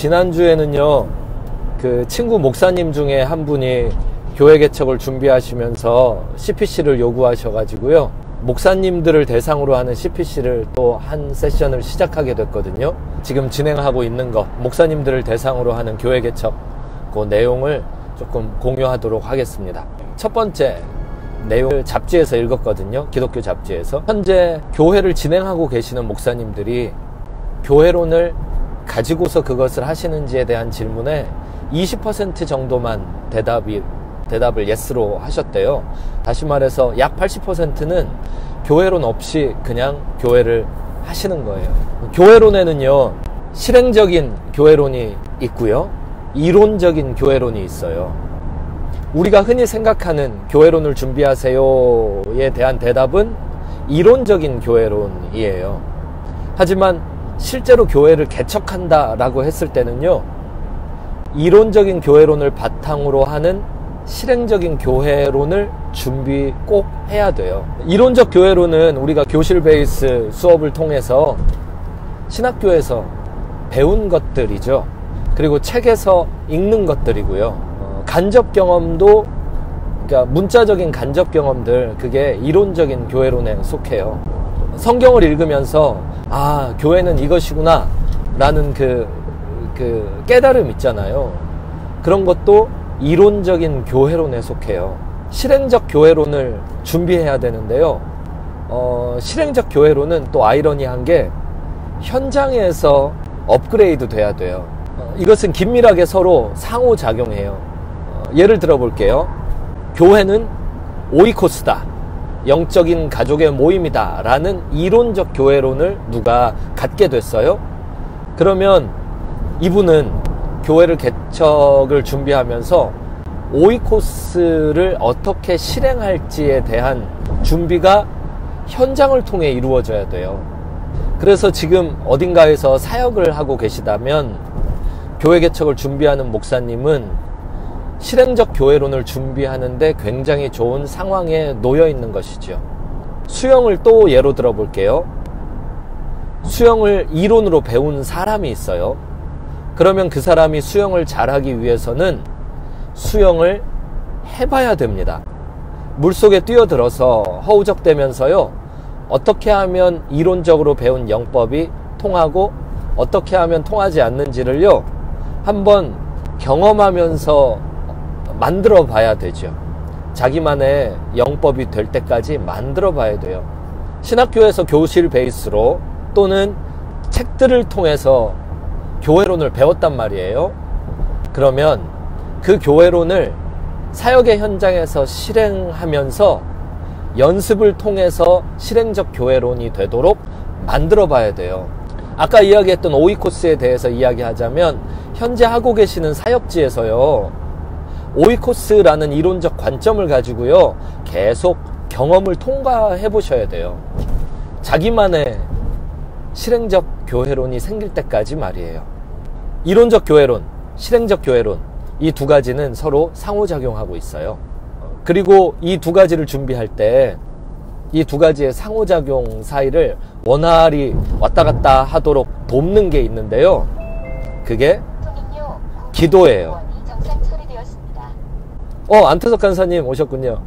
지난주에는요, 그 친구 목사님 중에 한 분이 교회 개척을 준비하시면서 CPC를 요구하셔가지고요, 목사님들을 대상으로 하는 CPC를 또 한 세션을 시작하게 됐거든요. 지금 진행하고 있는 거, 목사님들을 대상으로 하는 교회 개척, 그 내용을 조금 공유하도록 하겠습니다. 첫 번째 내용을 잡지에서 읽었거든요. 기독교 잡지에서. 현재 교회를 진행하고 계시는 목사님들이 교회론을 가지고서 그것을 하시는지에 대한 질문에 20% 정도만 대답을 예스로 하셨대요. 다시 말해서 약 80%는 교회론 없이 그냥 교회를 하시는 거예요. 교회론에는요, 실행적인 교회론이 있고요, 이론적인 교회론이 있어요. 우리가 흔히 생각하는 교회론을 준비하세요에 대한 대답은 이론적인 교회론이에요. 하지만 실제로 교회를 개척한다라고 했을 때는요, 이론적인 교회론을 바탕으로 하는 실행적인 교회론을 준비 꼭 해야 돼요. 이론적 교회론은 우리가 교실 베이스 수업을 통해서 신학교에서 배운 것들이죠. 그리고 책에서 읽는 것들이고요. 간접 경험도, 그러니까 문자적인 간접 경험들, 그게 이론적인 교회론에 속해요. 성경을 읽으면서 아, 교회는 이것이구나 라는 그 깨달음 있잖아요. 그런 것도 이론적인 교회론에 속해요. 실행적 교회론을 준비해야 되는데요, 실행적 교회론은 또 아이러니한 게 현장에서 업그레이드 돼야 돼요. 이것은 긴밀하게 서로 상호작용해요. 예를 들어 볼게요. 교회는 오이코스다, 영적인 가족의 모임이다 라는 이론적 교회론을 누가 갖게 됐어요. 그러면 이분은 교회를 개척을 준비하면서 오이코스를 어떻게 실행할지에 대한 준비가 현장을 통해 이루어져야 돼요. 그래서 지금 어딘가에서 사역을 하고 계시다면 교회 개척을 준비하는 목사님은 실행적 교회론을 준비하는데 굉장히 좋은 상황에 놓여 있는 것이죠. 수영을 또 예로 들어 볼게요. 수영을 이론으로 배운 사람이 있어요. 그러면 그 사람이 수영을 잘하기 위해서는 수영을 해봐야 됩니다. 물속에 뛰어들어서 허우적대면서요, 어떻게 하면 이론적으로 배운 영법이 통하고 어떻게 하면 통하지 않는지를요, 한번 경험하면서 만들어 봐야 되죠. 자기만의 영법이 될 때까지 만들어 봐야 돼요. 신학교에서 교실 베이스로 또는 책들을 통해서 교회론을 배웠단 말이에요. 그러면 그 교회론을 사역의 현장에서 실행하면서 연습을 통해서 실행적 교회론이 되도록 만들어 봐야 돼요. 아까 이야기했던 오이코스에 대해서 이야기하자면, 현재 하고 계시는 사역지에서요, 오이코스라는 이론적 관점을 가지고요, 계속 경험을 통과해 보셔야 돼요. 자기만의 실행적 교회론이 생길 때까지 말이에요. 이론적 교회론, 실행적 교회론, 이 두 가지는 서로 상호작용하고 있어요. 그리고 이 두 가지를 준비할 때 이 두 가지의 상호작용 사이를 원활히 왔다 갔다 하도록 돕는 게 있는데요, 그게 기도예요. 안태석 간사님 오셨군요.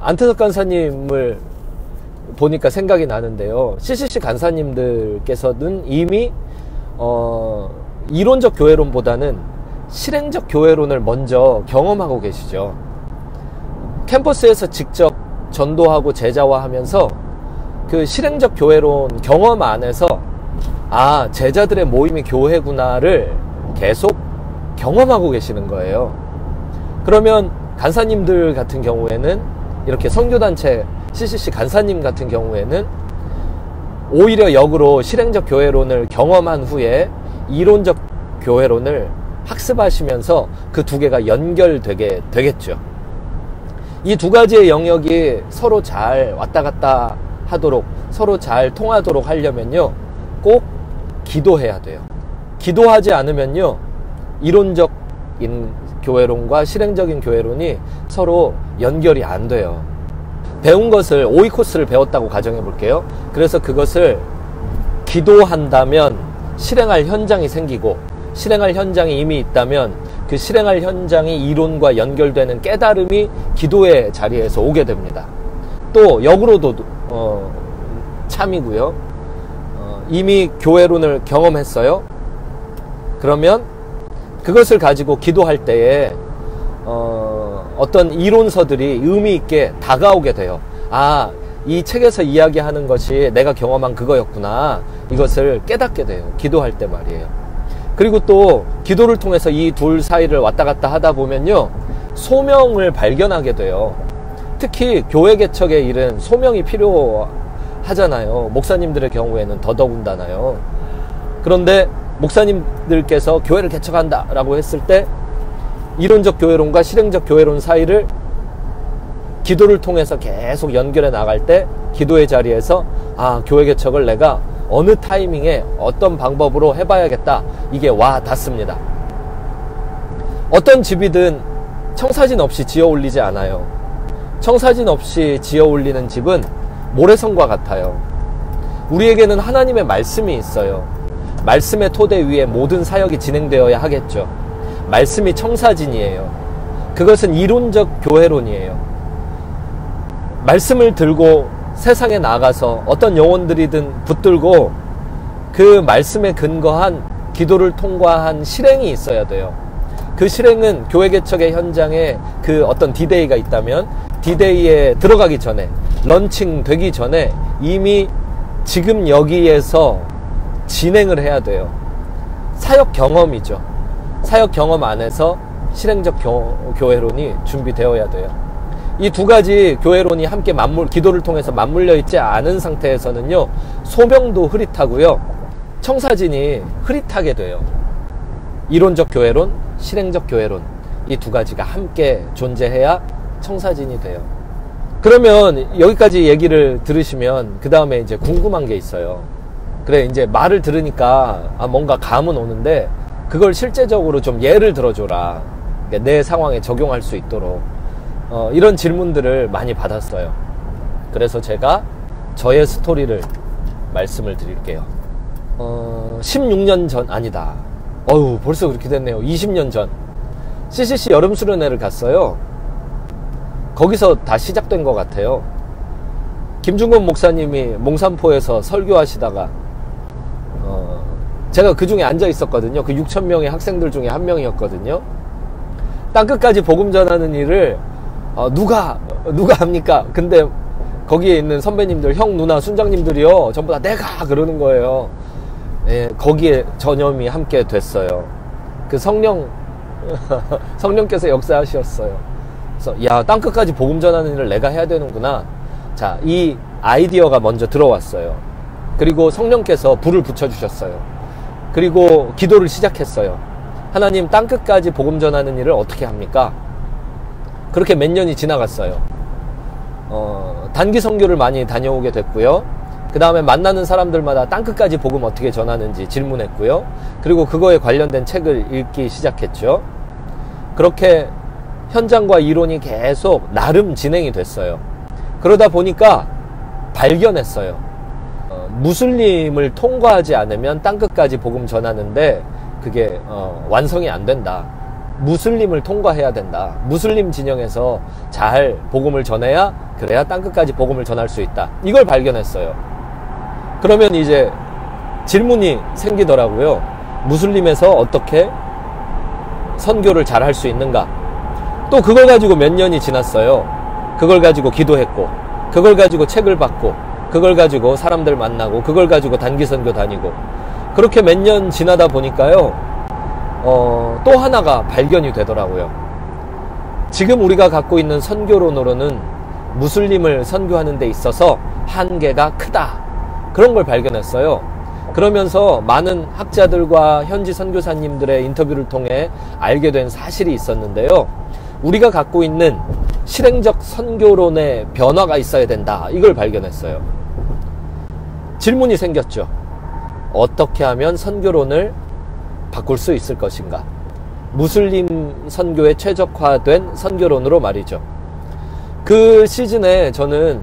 안태석 간사님을 보니까 생각이 나는데요, CCC 간사님들께서는 이미 이론적 교회론보다는 실행적 교회론을 먼저 경험하고 계시죠. 캠퍼스에서 직접 전도하고 제자화하면서 그 실행적 교회론 경험 안에서 아, 제자들의 모임이 교회구나를 계속 경험하고 계시는 거예요. 그러면 간사님들 같은 경우에는, 이렇게 선교단체 CCC 간사님 같은 경우에는 오히려 역으로 실행적 교회론을 경험한 후에 이론적 교회론을 학습하시면서 그 두 개가 연결되게 되겠죠. 이 두 가지의 영역이 서로 잘 왔다 갔다 하도록, 서로 잘 통하도록 하려면요, 꼭 기도해야 돼요. 기도하지 않으면요, 이론적인 교회론과 실행적인 교회론이 서로 연결이 안 돼요. 배운 것을, 오이코스를 배웠다고 가정해 볼게요. 그래서 그것을 기도한다면 실행할 현장이 생기고, 실행할 현장이 이미 있다면 그 실행할 현장이 이론과 연결되는 깨달음이 기도의 자리에서 오게 됩니다. 또 역으로도 참이고요. 이미 교회론을 경험했어요. 그러면 그것을 가지고 기도할 때에 어떤 이론서들이 의미 있게 다가오게 돼요. 아, 이 책에서 이야기하는 것이 내가 경험한 그거였구나. 이것을 깨닫게 돼요. 기도할 때 말이에요. 그리고 또 기도를 통해서 이 둘 사이를 왔다 갔다 하다 보면요, 소명을 발견하게 돼요. 특히 교회 개척의 일은 소명이 필요하잖아요. 목사님들의 경우에는 더더군다나요. 그런데 목사님들께서 교회를 개척한다 라고 했을 때 이론적 교회론과 실행적 교회론 사이를 기도를 통해서 계속 연결해 나갈 때 기도의 자리에서 아, 교회 개척을 내가 어느 타이밍에 어떤 방법으로 해봐야겠다, 이게 와 닿습니다. 어떤 집이든 청사진 없이 지어 올리지 않아요. 청사진 없이 지어 올리는 집은 모래성과 같아요. 우리에게는 하나님의 말씀이 있어요. 말씀의 토대 위에 모든 사역이 진행되어야 하겠죠. 말씀이 청사진이에요. 그것은 이론적 교회론이에요. 말씀을 들고 세상에 나가서 어떤 영혼들이든 붙들고 그 말씀에 근거한 기도를 통과한 실행이 있어야 돼요. 그 실행은 교회 개척의 현장에 그 어떤 디데이가 있다면 디데이에 들어가기 전에, 런칭 되기 전에 이미 지금 여기에서 진행을 해야 돼요. 사역 경험이죠. 사역 경험 안에서 실행적 교회론이 준비되어야 돼요. 이 두 가지 교회론이 함께 기도를 통해서 맞물려 있지 않은 상태에서는요, 소명도 흐릿하고요, 청사진이 흐릿하게 돼요. 이론적 교회론, 실행적 교회론, 이 두 가지가 함께 존재해야 청사진이 돼요. 그러면 여기까지 얘기를 들으시면 그 다음에 이제 궁금한 게 있어요. 그래, 이제 말을 들으니까 뭔가 감은 오는데 그걸 실제적으로 좀 예를 들어줘라. 그러니까 내 상황에 적용할 수 있도록. 이런 질문들을 많이 받았어요. 그래서 제가 저의 스토리를 말씀을 드릴게요. 16년 전, 아니다. 벌써 그렇게 됐네요. 20년 전. CCC 여름 수련회를 갔어요. 거기서 다 시작된 것 같아요. 김중건 목사님이 몽산포에서 설교하시다가 제가 그 중에 앉아 있었거든요. 그 6,000명의 학생들 중에 한 명이었거든요. 땅끝까지 복음 전하는 일을 누가 합니까? 근데 거기에 있는 선배님들, 형, 누나, 순장님들이요, 전부 다 내가 그러는 거예요. 예, 거기에 전염이 함께 됐어요. 그 성령께서 역사하셨어요. 그래서 야, 땅끝까지 복음 전하는 일을 내가 해야 되는구나. 자, 이 아이디어가 먼저 들어왔어요. 그리고 성령께서 불을 붙여주셨어요. 그리고 기도를 시작했어요. 하나님, 땅끝까지 복음 전하는 일을 어떻게 합니까? 그렇게 몇 년이 지나갔어요. 단기 선교를 많이 다녀오게 됐고요. 그 다음에 만나는 사람들마다 땅끝까지 복음 어떻게 전하는지 질문했고요. 그리고 그거에 관련된 책을 읽기 시작했죠. 그렇게 현장과 이론이 계속 나름 진행이 됐어요. 그러다 보니까 발견했어요. 무슬림을 통과하지 않으면 땅끝까지 복음 전하는데 그게 완성이 안 된다. 무슬림을 통과해야 된다. 무슬림 진영에서 잘 복음을 전해야, 그래야 땅끝까지 복음을 전할 수 있다. 이걸 발견했어요. 그러면 이제 질문이 생기더라고요. 무슬림에서 어떻게 선교를 잘 할 수 있는가? 또 그걸 가지고 몇 년이 지났어요. 그걸 가지고 기도했고, 그걸 가지고 책을 받고, 그걸 가지고 사람들 만나고, 그걸 가지고 단기 선교 다니고, 그렇게 몇 년 지나다 보니까요, 또 하나가 발견이 되더라고요. 지금 우리가 갖고 있는 선교론으로는 무슬림을 선교하는 데 있어서 한계가 크다. 그런 걸 발견했어요. 그러면서 많은 학자들과 현지 선교사님들의 인터뷰를 통해 알게 된 사실이 있었는데요. 우리가 갖고 있는 실행적 선교론의 변화가 있어야 된다. 이걸 발견했어요. 질문이 생겼죠. 어떻게 하면 선교론을 바꿀 수 있을 것인가? 무슬림 선교에 최적화된 선교론으로 말이죠. 그 시즌에 저는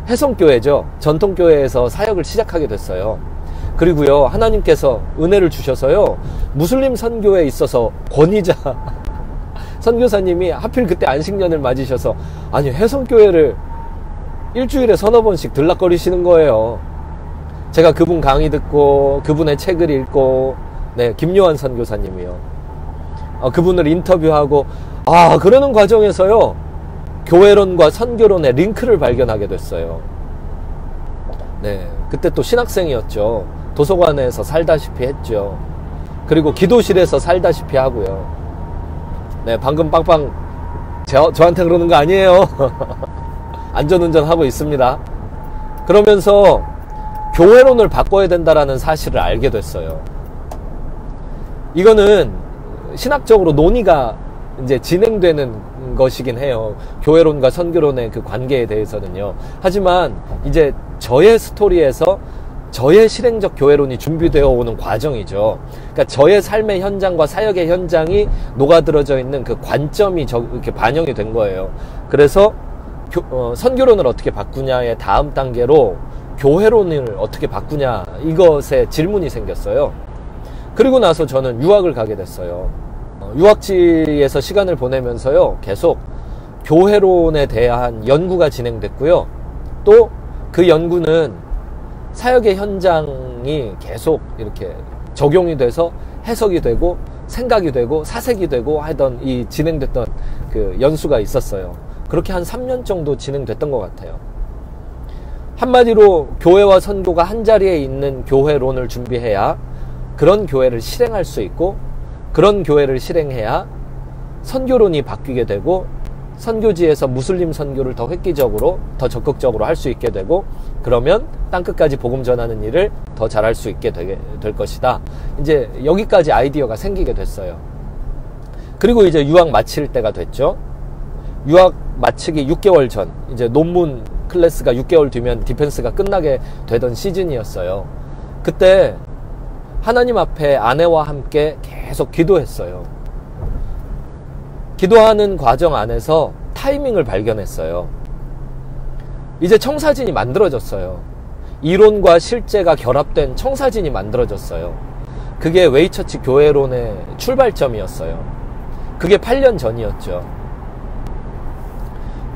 혜성교회죠. 전통교회에서 사역을 시작하게 됐어요. 그리고요, 하나님께서 은혜를 주셔서요, 무슬림 선교에 있어서 권위자 선교사님이 하필 그때 안식년을 맞으셔서, 아니, 해성교회를 일주일에 서너 번씩 들락거리시는 거예요. 제가 그분 강의 듣고 그분의 책을 읽고, 네, 김요한 선교사님이요, 그분을 인터뷰하고, 그러는 과정에서요, 교회론과 선교론의 링크를 발견하게 됐어요. 네, 그때 또 신학생이었죠. 도서관에서 살다시피 했죠. 그리고 기도실에서 살다시피 하고요. 네, 방금 빵빵 저한테 그러는 거 아니에요. 안전운전 하고 있습니다. 그러면서 교회론을 바꿔야 된다라는 사실을 알게 됐어요. 이거는 신학적으로 논의가 이제 진행되는 것이긴 해요. 교회론과 선교론의 그 관계에 대해서는요. 하지만 이제 저의 스토리에서 저의 실행적 교회론이 준비되어 오는 과정이죠. 그러니까 저의 삶의 현장과 사역의 현장이 녹아들어져 있는 그 관점이 이렇게 반영이 된 거예요. 그래서 선교론을 어떻게 바꾸냐의 다음 단계로 교회론을 어떻게 바꾸냐, 이것에 질문이 생겼어요. 그리고 나서 저는 유학을 가게 됐어요. 유학지에서 시간을 보내면서요, 계속 교회론에 대한 연구가 진행됐고요. 또 그 연구는 사역의 현장이 계속 이렇게 적용이 돼서 해석이 되고 생각이 되고 사색이 되고 하던 이 진행됐던 그 연수가 있었어요. 그렇게 한 3년 정도 진행됐던 것 같아요. 한마디로 교회와 선교가 한자리에 있는 교회론을 준비해야 그런 교회를 실행할 수 있고, 그런 교회를 실행해야 선교론이 바뀌게 되고, 선교지에서 무슬림 선교를 더 획기적으로, 더 적극적으로 할 수 있게 되고, 그러면 땅끝까지 복음 전하는 일을 더 잘할 수 있게 될 것이다. 이제 여기까지 아이디어가 생기게 됐어요. 그리고 이제 유학 마칠 때가 됐죠. 유학 마치기 6개월 전, 이제 논문 클래스가 6개월 뒤면 디펜스가 끝나게 되던 시즌이었어요. 그때 하나님 앞에 아내와 함께 계속 기도했어요. 기도하는 과정 안에서 타이밍을 발견했어요. 이제 청사진이 만들어졌어요. 이론과 실제가 결합된 청사진이 만들어졌어요. 그게 웨이처치 교회론의 출발점이었어요. 그게 8년 전이었죠.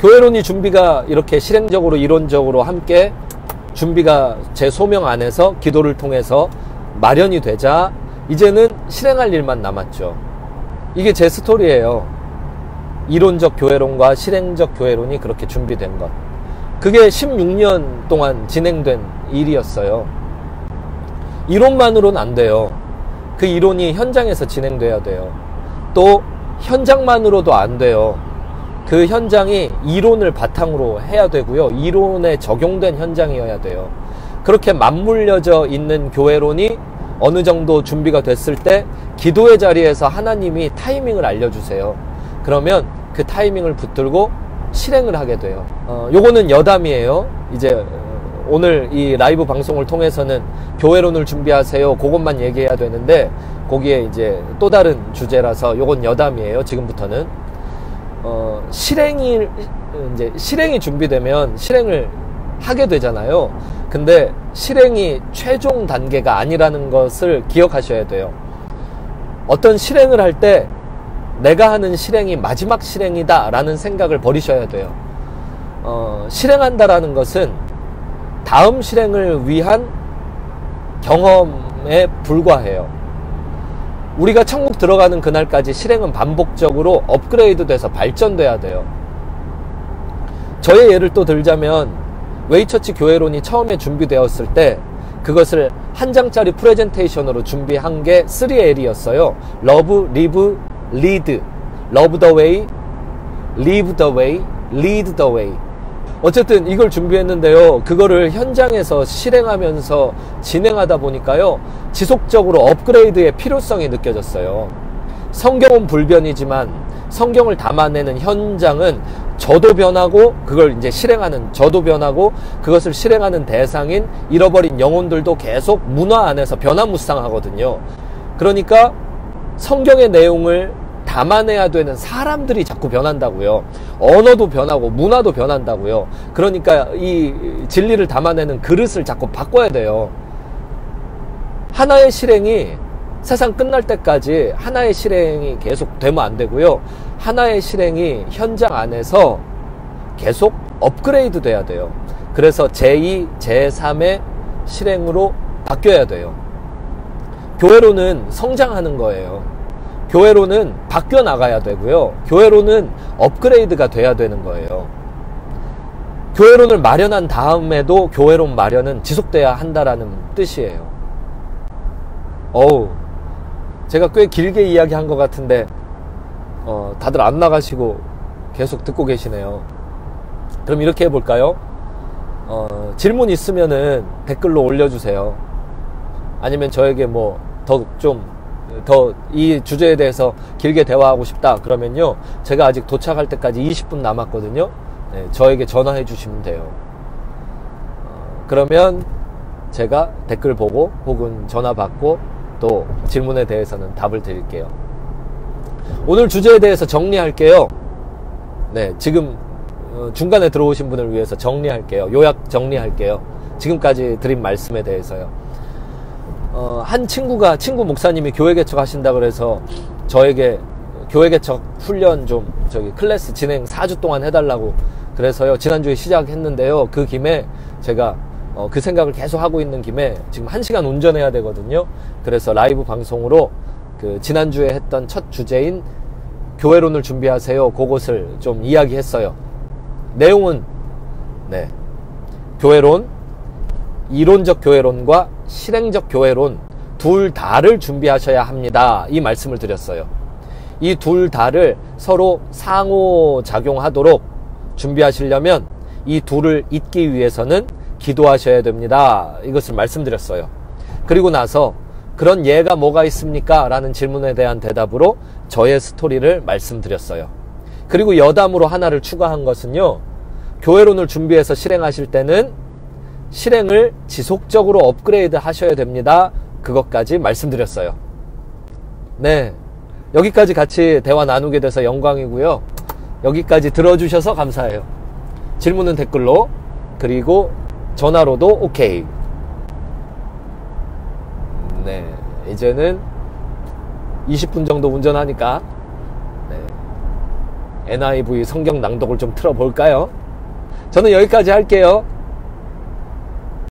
교회론이 준비가 이렇게 실행적으로 이론적으로 함께 준비가 제 소명 안에서 기도를 통해서 마련이 되자 이제는 실행할 일만 남았죠. 이게 제 스토리예요. 이론적 교회론과 실행적 교회론이 그렇게 준비된 것. 그게 16년 동안 진행된 일이었어요. 이론만으로는 안 돼요. 그 이론이 현장에서 진행돼야 돼요. 또 현장만으로도 안 돼요. 그 현장이 이론을 바탕으로 해야 되고요. 이론에 적용된 현장이어야 돼요. 그렇게 맞물려져 있는 교회론이 어느 정도 준비가 됐을 때 기도의 자리에서 하나님이 타이밍을 알려주세요. 그러면 그 타이밍을 붙들고 실행을 하게 돼요. 요거는 여담이에요. 이제 오늘 이 라이브 방송을 통해서는 교회론을 준비하세요, 그것만 얘기해야 되는데 거기에 이제 또 다른 주제라서 요건 여담이에요. 지금부터는 실행이 준비되면 실행을 하게 되잖아요. 근데 실행이 최종 단계가 아니라는 것을 기억하셔야 돼요. 어떤 실행을 할 때 내가 하는 실행이 마지막 실행이다 라는 생각을 버리셔야 돼요. 실행한다라는 것은 다음 실행을 위한 경험에 불과해요. 우리가 천국 들어가는 그날까지 실행은 반복적으로 업그레이드 돼서 발전돼야 돼요. 저의 예를 또 들자면 웨이처치 교회론이 처음에 준비되었을 때 그것을 한 장짜리 프레젠테이션으로 준비한 게 3L이었어요. Love, Live, Lead. Love the way, Live the way, Lead the way. 어쨌든 이걸 준비했는데요. 그거를 현장에서 실행하면서 진행하다 보니까요. 지속적으로 업그레이드의 필요성이 느껴졌어요. 성경은 불변이지만 성경을 담아내는 현장은 저도 변하고 그걸 이제 실행하는 저도 변하고 그것을 실행하는 대상인 잃어버린 영혼들도 계속 문화 안에서 변화무쌍하거든요. 그러니까 성경의 내용을 담아내야 되는 사람들이 자꾸 변한다고요. 언어도 변하고 문화도 변한다고요. 그러니까 이 진리를 담아내는 그릇을 자꾸 바꿔야 돼요. 하나의 실행이 세상 끝날 때까지 하나의 실행이 계속 되면 안 되고요. 하나의 실행이 현장 안에서 계속 업그레이드 돼야 돼요. 그래서 제2, 제3의 실행으로 바뀌어야 돼요. 교회로는 성장하는 거예요. 교회로는 바뀌어 나가야 되고요. 교회로는 업그레이드가 돼야 되는 거예요. 교회론을 마련한 다음에도 교회론 마련은 지속돼야 한다라는 뜻이에요. 제가 꽤 길게 이야기한 것 같은데 다들 안 나가시고 계속 듣고 계시네요. 그럼 이렇게 해볼까요? 질문 있으면은 댓글로 올려주세요. 아니면 저에게 뭐 더 이 주제에 대해서 길게 대화하고 싶다 그러면요, 제가 아직 도착할 때까지 20분 남았거든요. 네, 저에게 전화해 주시면 돼요. 그러면 제가 댓글 보고 혹은 전화 받고 또 질문에 대해서는 답을 드릴게요. 오늘 주제에 대해서 정리할게요. 네, 지금 중간에 들어오신 분을 위해서 정리할게요. 요약 정리할게요. 지금까지 드린 말씀에 대해서요. 한 친구 목사님이 교회 개척 하신다 그래서 저에게 교회 개척 훈련 좀 클래스 진행 4주 동안 해달라고 그래서요, 지난주에 시작했는데요. 그 김에 제가 그 생각을 계속 하고 있는 김에 지금 1시간 운전해야 되거든요. 그래서 라이브 방송으로 그 지난주에 했던 첫 주제인 교회론을 준비하세요, 그것을 좀 이야기했어요. 내용은 교회론, 이론적 교회론과 실행적 교회론 둘 다를 준비하셔야 합니다, 이 말씀을 드렸어요. 이 둘 다를 서로 상호작용하도록 준비하시려면 이 둘을 잇기 위해서는 기도하셔야 됩니다, 이것을 말씀드렸어요. 그리고 나서 그런 예가 뭐가 있습니까? 라는 질문에 대한 대답으로 저의 스토리를 말씀드렸어요. 그리고 여담으로 하나를 추가한 것은요, 교회론을 준비해서 실행하실 때는 실행을 지속적으로 업그레이드 하셔야 됩니다, 그것까지 말씀드렸어요. 네, 여기까지 같이 대화 나누게 돼서 영광이고요. 여기까지 들어주셔서 감사해요. 질문은 댓글로, 그리고 전화로도 오케이. 네, 이제는 20분 정도 운전하니까 NIV 성경 낭독을 좀 틀어볼까요? 저는 여기까지 할게요.